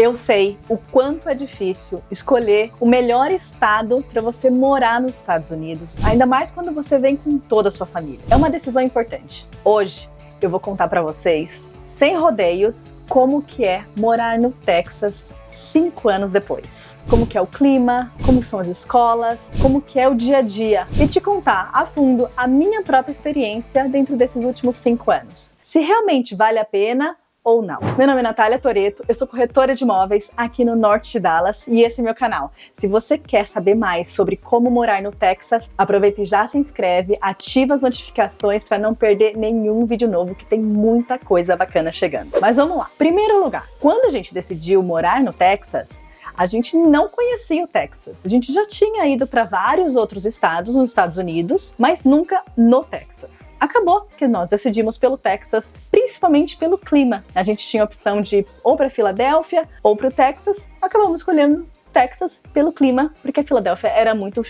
Eu sei o quanto é difícil escolher o melhor estado para você morar nos Estados Unidos, ainda mais quando você vem com toda a sua família. É uma decisão importante. Hoje eu vou contar para vocês, sem rodeios, como que é morar no Texas 5 anos depois. Como que é o clima, como são as escolas, como que é o dia a dia. E te contar a fundo a minha própria experiência dentro desses últimos 5 anos. Se realmente vale a pena ou não. Meu nome é Natália Toretto, eu sou corretora de imóveis aqui no norte de Dallas e esse é meu canal. Se você quer saber mais sobre como morar no Texas, aproveita e já se inscreve, ativa as notificações para não perder nenhum vídeo novo, que tem muita coisa bacana chegando. Mas vamos lá. Primeiro lugar, quando a gente decidiu morar no Texas, a gente não conhecia o Texas. A gente já tinha ido para vários outros estados nos Estados Unidos, mas nunca no Texas. Acabou que nós decidimos pelo Texas, principalmente pelo clima. A gente tinha a opção de ir ou para Filadélfia ou para o Texas. Acabamos escolhendo Texas pelo clima, porque a Filadélfia era muito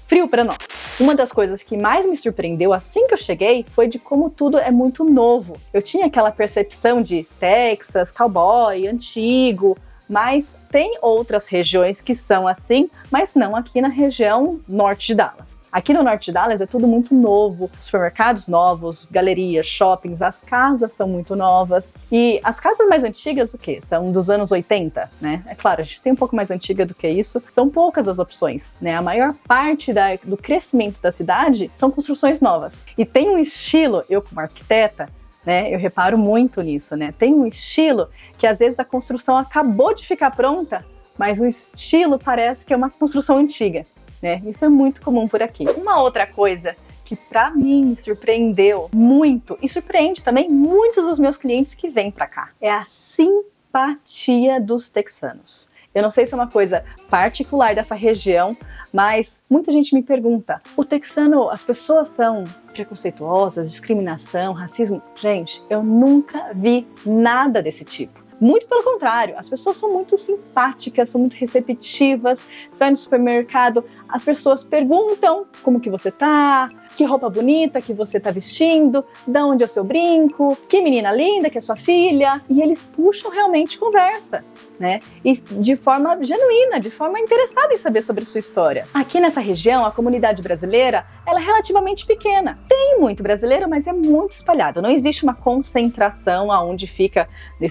frio para nós. Uma das coisas que mais me surpreendeu assim que eu cheguei foi de como tudo é muito novo. Eu tinha aquela percepção de Texas, cowboy, antigo, mas tem outras regiões que são assim, mas não aqui na região norte de Dallas. Aqui no norte de Dallas é tudo muito novo, supermercados novos, galerias, shoppings, as casas são muito novas. E as casas mais antigas, o quê? São dos anos 80, né? É claro, a gente tem um pouco mais antiga do que isso. São poucas as opções, né? A maior parte do crescimento da cidade são construções novas. E tem um estilo, eu como arquiteta, né, eu reparo muito nisso, né? Tem um estilo que às vezes a construção acabou de ficar pronta, mas o estilo parece que é uma construção antiga, né? Isso é muito comum por aqui. Uma outra coisa que pra mim me surpreendeu muito e surpreende também muitos dos meus clientes que vêm pra cá é a simpatia dos texanos. Eu não sei se é uma coisa particular dessa região, mas muita gente me pergunta, o texano, as pessoas são preconceituosas, discriminação, racismo? Gente, eu nunca vi nada desse tipo. Muito pelo contrário, as pessoas são muito simpáticas, são muito receptivas. Você vai no supermercado, as pessoas perguntam como que você tá, que roupa bonita que você tá vestindo, de onde é o seu brinco, que menina linda que é sua filha. E eles puxam realmente conversa, né? E de forma genuína, de forma interessada em saber sobre a sua história. Aqui nessa região, a comunidade brasileira, ela é relativamente pequena. Tem muito brasileiro, mas é muito espalhado. Não existe uma concentração aonde fica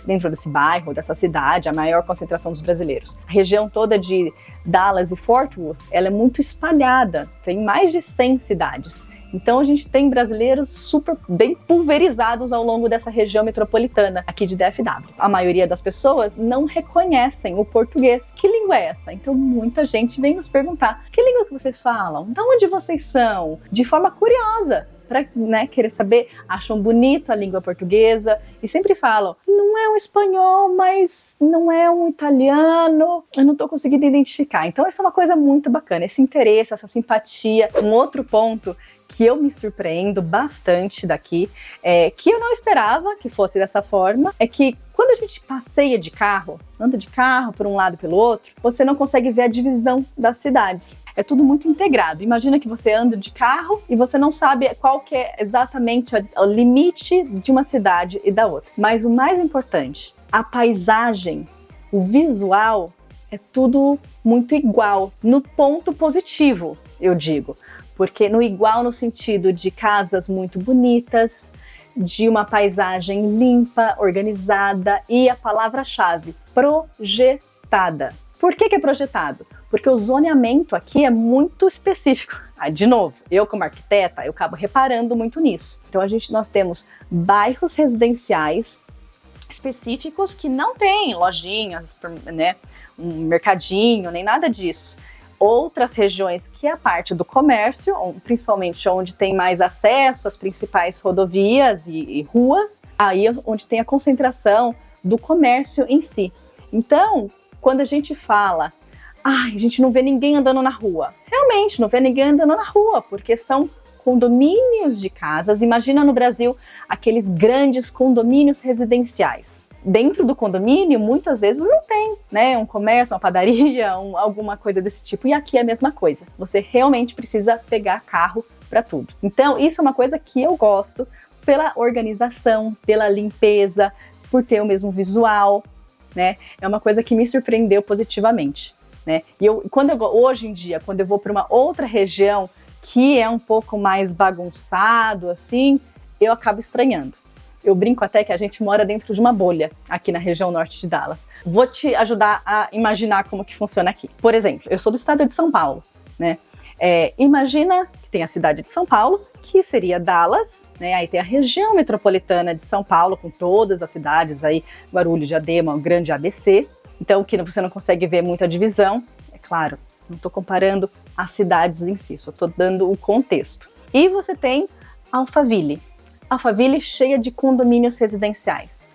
dentro desse bairro, dessa cidade, a maior concentração dos brasileiros. A região toda de Dallas e Fort Worth, ela é muito espalhada. Tem mais de 100 cidades. Então a gente tem brasileiros super bem pulverizados ao longo dessa região metropolitana aqui de DFW. A maioria das pessoas não reconhecem o português. Que língua é essa? Então muita gente vem nos perguntar, que língua que vocês falam? De onde vocês são? De forma curiosa, para, né, querer saber. Acham bonito a língua portuguesa e sempre falam, não é um espanhol, mas não é um italiano, eu não estou conseguindo identificar. Então essa é uma coisa muito bacana, esse interesse, essa simpatia. Um outro ponto que eu me surpreendo bastante daqui, que eu não esperava que fosse dessa forma, é que quando a gente passeia de carro, anda de carro por um lado e pelo outro, você não consegue ver a divisão das cidades. É tudo muito integrado. Imagina que você anda de carro e você não sabe qual que é exatamente o limite de uma cidade e da outra. Mas o mais importante, a paisagem, o visual, é tudo muito igual, no ponto positivo, eu digo. Porque no igual no sentido de casas muito bonitas, de uma paisagem limpa, organizada e a palavra-chave, projetada. Por que é projetado? Porque o zoneamento aqui é muito específico. De novo, eu como arquiteta, eu acabo reparando muito nisso. Então nós temos bairros residenciais específicos que não tem lojinhas, né, um mercadinho, nem nada disso. Outras regiões que é a parte do comércio, principalmente onde tem mais acesso às principais rodovias e ruas, aí é onde tem a concentração do comércio em si. Então, quando a gente fala, a gente não vê ninguém andando na rua, realmente não vê ninguém andando na rua, porque são condomínios de casas. Imagina no Brasil aqueles grandes condomínios residenciais. Dentro do condomínio, muitas vezes não tem, né, um comércio, uma padaria, alguma coisa desse tipo. E aqui é a mesma coisa. Você realmente precisa pegar carro para tudo. Então, isso é uma coisa que eu gosto pela organização, pela limpeza, por ter o mesmo visual. né, é uma coisa que me surpreendeu positivamente, né? E hoje em dia, quando eu vou para uma outra região que é um pouco mais bagunçado, assim, eu acabo estranhando. Eu brinco até que a gente mora dentro de uma bolha aqui na região norte de Dallas. Vou te ajudar a imaginar como que funciona aqui. Por exemplo, eu sou do estado de São Paulo, né? Imagina que tem a cidade de São Paulo, que seria Dallas, né? Aí tem a região metropolitana de São Paulo, com todas as cidades aí, Guarulhos, Diadema, o grande ABC. Então, que você não consegue ver muita divisão, é claro, não estou comparando as cidades em si, só estou dando o contexto. E você tem Alphaville. Alphaville cheia de condomínios residenciais.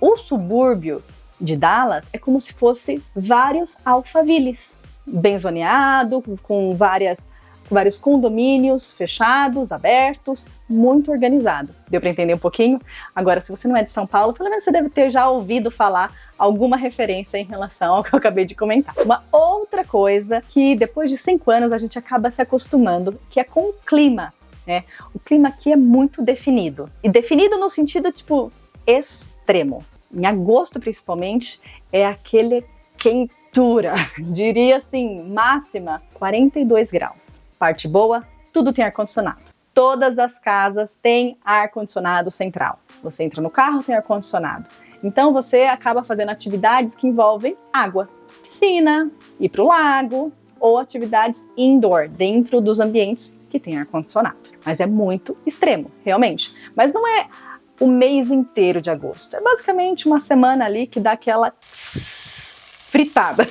O subúrbio de Dallas é como se fosse vários Alphavilles, bem zoneado, com vários condomínios fechados, abertos, muito organizado. Deu para entender um pouquinho? Agora, se você não é de São Paulo, pelo menos você deve ter já ouvido falar alguma referência em relação ao que eu acabei de comentar. Uma outra coisa que depois de 5 anos a gente acaba se acostumando, que é com o clima. O clima aqui é muito definido. E definido no sentido, extremo. Em agosto, principalmente, é aquele quentura. Diria assim, máxima 42 graus. Parte boa, tudo tem ar-condicionado. Todas as casas têm ar-condicionado central. Você entra no carro, tem ar-condicionado. Então você acaba fazendo atividades que envolvem água. Piscina, ir para o lago, ou atividades indoor, dentro dos ambientes que tem ar-condicionado. Mas é muito extremo, realmente. Mas não é o mês inteiro de agosto. É basicamente uma semana ali que dá aquela fritada,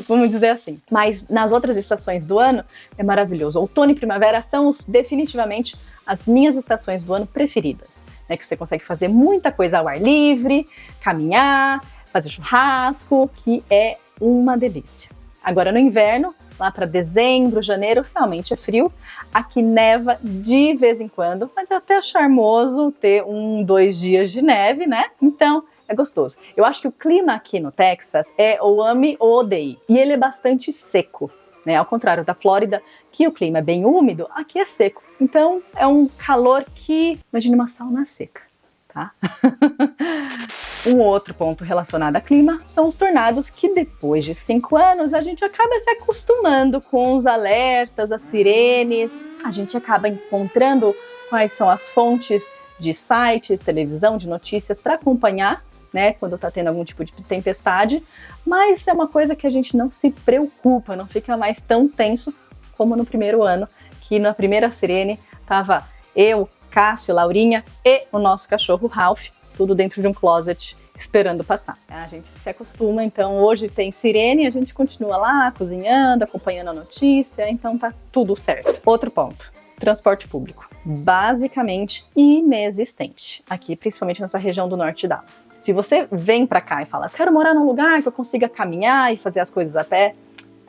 vamos dizer assim. Mas nas outras estações do ano é maravilhoso. Outono e primavera são definitivamente as minhas estações do ano preferidas. Que você consegue fazer muita coisa ao ar livre, caminhar, fazer churrasco, que é uma delícia. Agora no inverno, lá para dezembro, janeiro, realmente é frio. Aqui neva de vez em quando, mas é até charmoso ter 2 dias de neve, né? Então é gostoso. Eu acho que o clima aqui no Texas é ou ame ou odeie. E ele é bastante seco, né? Ao contrário da Flórida, que o clima é bem úmido, aqui é seco. Então é um calor que, imagine uma sauna seca, tá? Um outro ponto relacionado a clima são os tornados, que depois de 5 anos a gente acaba se acostumando com os alertas, as sirenes, a gente acaba encontrando quais são as fontes de sites, televisão, de notícias para acompanhar, né, quando está tendo algum tipo de tempestade, mas é uma coisa que a gente não se preocupa, não fica mais tão tenso como no primeiro ano, que na primeira sirene estava eu, Cássio, Laurinha e o nosso cachorro Ralph, tudo dentro de um closet, esperando passar. A gente se acostuma, então hoje tem sirene, a gente continua lá cozinhando, acompanhando a notícia, então tá tudo certo. Outro ponto, transporte público. Basicamente inexistente, aqui principalmente nessa região do norte de Dallas. Se você vem pra cá e fala, quero morar num lugar que eu consiga caminhar e fazer as coisas a pé,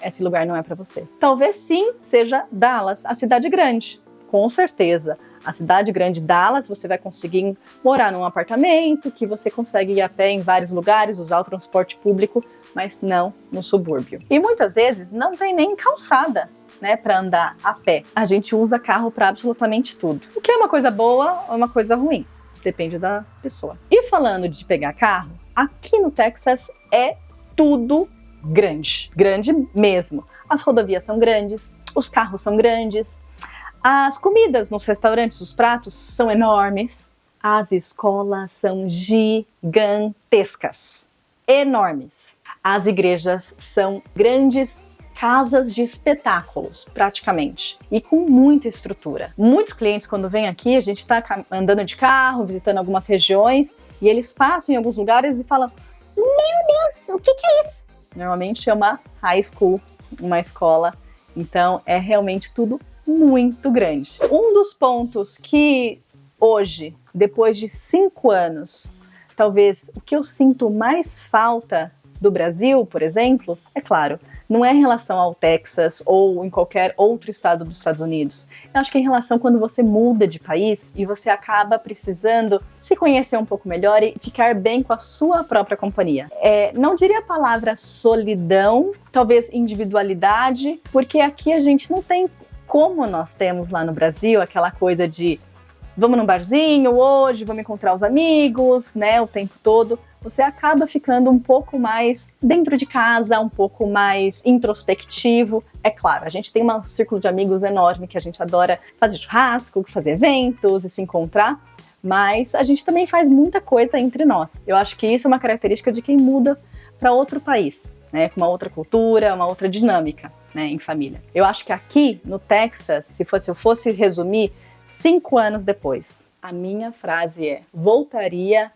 esse lugar não é pra você. Talvez sim seja Dallas, a cidade grande, com certeza. A cidade grande Dallas, você vai conseguir morar num apartamento, que você consegue ir a pé em vários lugares, usar o transporte público, mas não no subúrbio. E muitas vezes não tem nem calçada, né, para andar a pé. A gente usa carro para absolutamente tudo. O que é uma coisa boa ou uma coisa ruim? Depende da pessoa. E falando de pegar carro, aqui no Texas é tudo grande. Grande mesmo. As rodovias são grandes, os carros são grandes, as comidas nos restaurantes, os pratos são enormes, as escolas são gigantescas, enormes. As igrejas são grandes casas de espetáculos, praticamente, e com muita estrutura. Muitos clientes, quando vêm aqui, a gente está andando de carro, visitando algumas regiões, e eles passam em alguns lugares e falam, meu Deus, o que é isso? Normalmente é uma high school, uma escola, então é realmente tudo muito grande. Um dos pontos que hoje, depois de 5 anos, talvez o que eu sinto mais falta do Brasil, por exemplo, é claro, não é em relação ao Texas ou em qualquer outro estado dos Estados Unidos. Eu acho que é em relação quando você muda de país e você acaba precisando se conhecer um pouco melhor e ficar bem com a sua própria companhia. Não diria a palavra solidão, talvez individualidade, porque aqui a gente não tem como nós temos lá no Brasil aquela coisa de vamos num barzinho hoje, vamos encontrar os amigos, né, o tempo todo, você acaba ficando um pouco mais dentro de casa, um pouco mais introspectivo. É claro, a gente tem um círculo de amigos enorme que a gente adora fazer churrasco, fazer eventos e se encontrar, mas a gente também faz muita coisa entre nós. Eu acho que isso é uma característica de quem muda para outro país, né, com uma outra cultura, uma outra dinâmica, né, em família. Eu acho que aqui no Texas, se eu fosse resumir, 5 anos depois, a minha frase é: voltaria,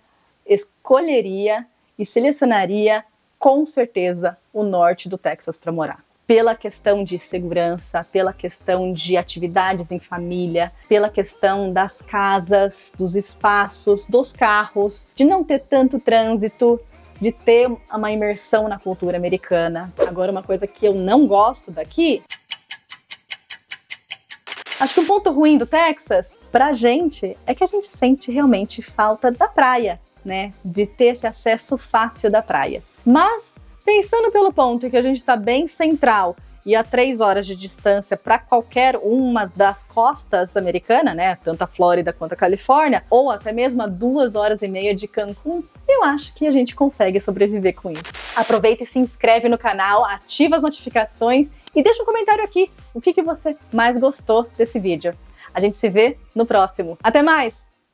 escolheria e selecionaria com certeza o norte do Texas para morar. Pela questão de segurança, pela questão de atividades em família, pela questão das casas, dos espaços, dos carros, de não ter tanto trânsito, de ter uma imersão na cultura americana. Agora, uma coisa que eu não gosto daqui... Acho que um ponto ruim do Texas, pra gente, é que a gente sente realmente falta da praia, né? De ter esse acesso fácil da praia. Mas, pensando pelo ponto que a gente tá bem central e a 3 horas de distância para qualquer uma das costas americanas, né? Tanto a Flórida quanto a Califórnia, ou até mesmo a 2 horas e meia de Cancún, eu acho que a gente consegue sobreviver com isso. Aproveita e se inscreve no canal, ativa as notificações e deixa um comentário aqui o que você mais gostou desse vídeo. A gente se vê no próximo. Até mais!